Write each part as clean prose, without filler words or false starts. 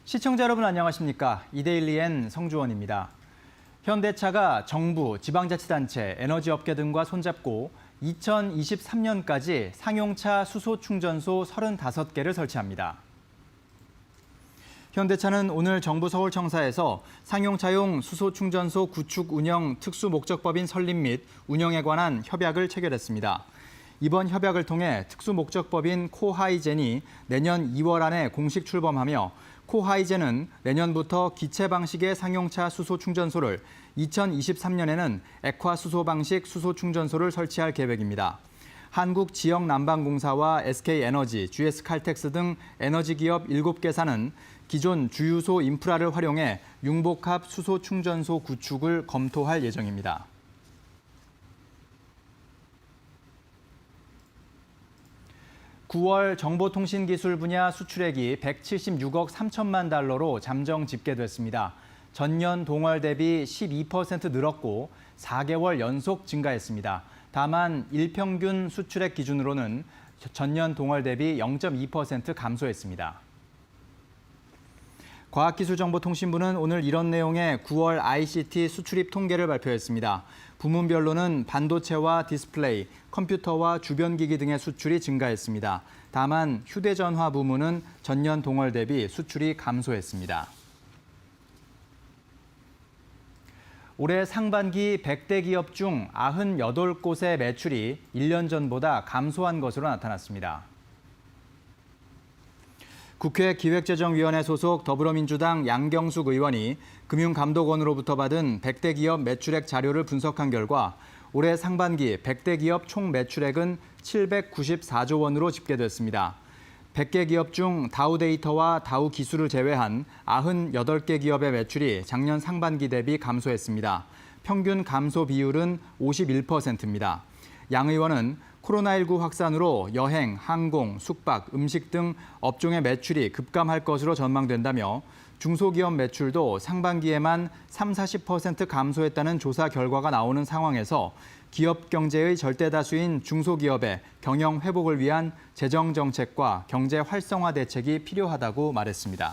시청자 여러분 안녕하십니까? 이데일리엔 성주원입니다. 현대차가 정부, 지방자치단체, 에너지업계 등과 손잡고 2023년까지 상용차 수소 충전소 35개를 설치합니다. 현대차는 오늘 정부 서울청사에서 상용차용 수소 충전소 구축 운영 특수목적법인 설립 및 운영에 관한 협약을 체결했습니다. 이번 협약을 통해 특수목적법인 코하이젠이 내년 2월 안에 공식 출범하며 코하이젠은 내년부터 기체 방식의 상용차 수소 충전소를 2023년에는 액화 수소 방식 수소 충전소를 설치할 계획입니다. 한국지역난방공사와 SK에너지, GS칼텍스 등 에너지 기업 7개사는 기존 주유소 인프라를 활용해 융복합 수소 충전소 구축을 검토할 예정입니다. (9월) 정보통신기술 분야 수출액이 176억 3천만 달러로 잠정 집계됐습니다. 전년 동월 대비 12% 늘었고 4개월 연속 증가했습니다. 다만 일평균 수출액 기준으로는 전년 동월 대비 0.2% 감소했습니다. 과학기술정보통신부는 오늘 이런 내용의 9월 ICT 수출입 통계를 발표했습니다. 부문별로는 반도체와 디스플레이, 컴퓨터와 주변기기 등의 수출이 증가했습니다. 다만 휴대전화 부문은 전년 동월 대비 수출이 감소했습니다. 올해 상반기 100대 기업 중 98곳의 매출이 1년 전보다 감소한 것으로 나타났습니다. 국회 기획재정위원회 소속 더불어민주당 양경숙 의원이 금융감독원으로부터 받은 100대 기업 매출액 자료를 분석한 결과 올해 상반기 100대 기업 총 매출액은 794조 원으로 집계됐습니다. 100개 기업 중 다우데이터와 다우기술을 제외한 98개 기업의 매출이 작년 상반기 대비 감소했습니다. 평균 감소 비율은 51%입니다. 양 의원은 코로나19 확산으로 여행, 항공, 숙박, 음식 등 업종의 매출이 급감할 것으로 전망된다며 중소기업 매출도 상반기에만 30-40% 감소했다는 조사 결과가 나오는 상황에서 기업 경제의 절대 다수인 중소기업의 경영 회복을 위한 재정 정책과 경제 활성화 대책이 필요하다고 말했습니다.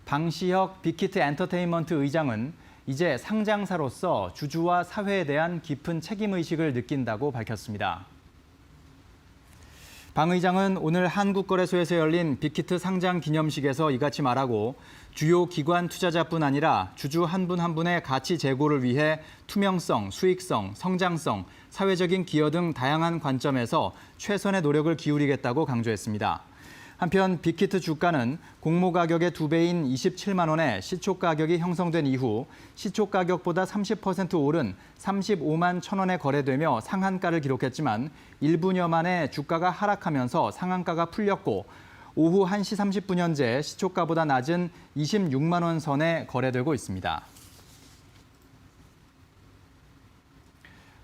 방시혁 빅히트 엔터테인먼트 의장은 이제 상장사로서 주주와 사회에 대한 깊은 책임의식을 느낀다고 밝혔습니다. 방 의장은 오늘 한국거래소에서 열린 빅히트 상장 기념식에서 이같이 말하고 주요 기관 투자자뿐 아니라 주주 한 분 한 분의 가치 제고를 위해 투명성, 수익성, 성장성, 사회적인 기여 등 다양한 관점에서 최선의 노력을 기울이겠다고 강조했습니다. 한편 빅히트 주가는 공모 가격의 2배인 27만 원에 시초 가격이 형성된 이후 시초 가격보다 30% 오른 35만 1,000원에 거래되며 상한가를 기록했지만 1분여 만에 주가가 하락하면서 상한가가 풀렸고 오후 1시 30분 현재 시초가보다 낮은 26만 원 선에 거래되고 있습니다.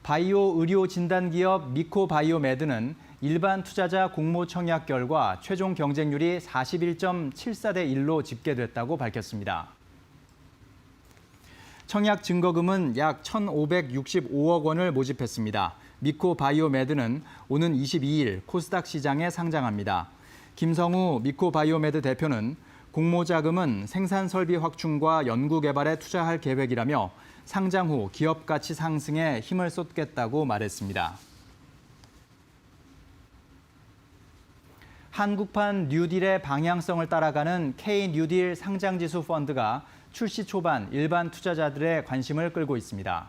바이오 의료 진단 기업 미코바이오메드는 일반 투자자 공모 청약 결과 최종 경쟁률이 41.74대 1로 집계됐다고 밝혔습니다. 청약 증거금은 약 1,565억 원을 모집했습니다. 미코바이오메드는 오는 22일 코스닥 시장에 상장합니다. 김성우 미코바이오메드 대표는 공모 자금은 생산 설비 확충과 연구 개발에 투자할 계획이라며 상장 후 기업 가치 상승에 힘을 쏟겠다고 말했습니다. 한국판 뉴딜의 방향성을 따라가는 K-뉴딜 상장지수 펀드가 출시 초반 일반 투자자들의 관심을 끌고 있습니다.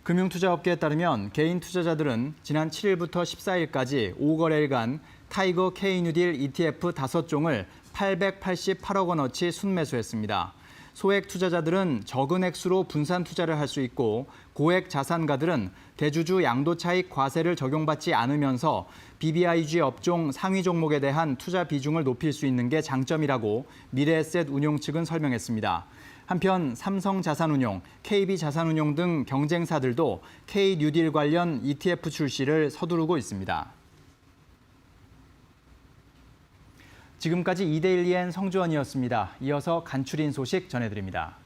금융투자업계에 따르면 개인 투자자들은 지난 7일부터 14일까지 5거래일간 타이거 K-뉴딜 ETF 5종을 888억 원어치 순매수했습니다. 소액 투자자들은 적은 액수로 분산 투자를 할 수 있고 고액 자산가들은 대주주 양도차익 과세를 적용받지 않으면서 BBIG 업종 상위 종목에 대한 투자 비중을 높일 수 있는 게 장점이라고 미래에셋 운용 측은 설명했습니다. 한편 삼성자산운용, KB자산운용 등 경쟁사들도 K-뉴딜 관련 ETF 출시를 서두르고 있습니다. 지금까지 이데일리엔 성주원이었습니다. 이어서 간추린 소식 전해드립니다.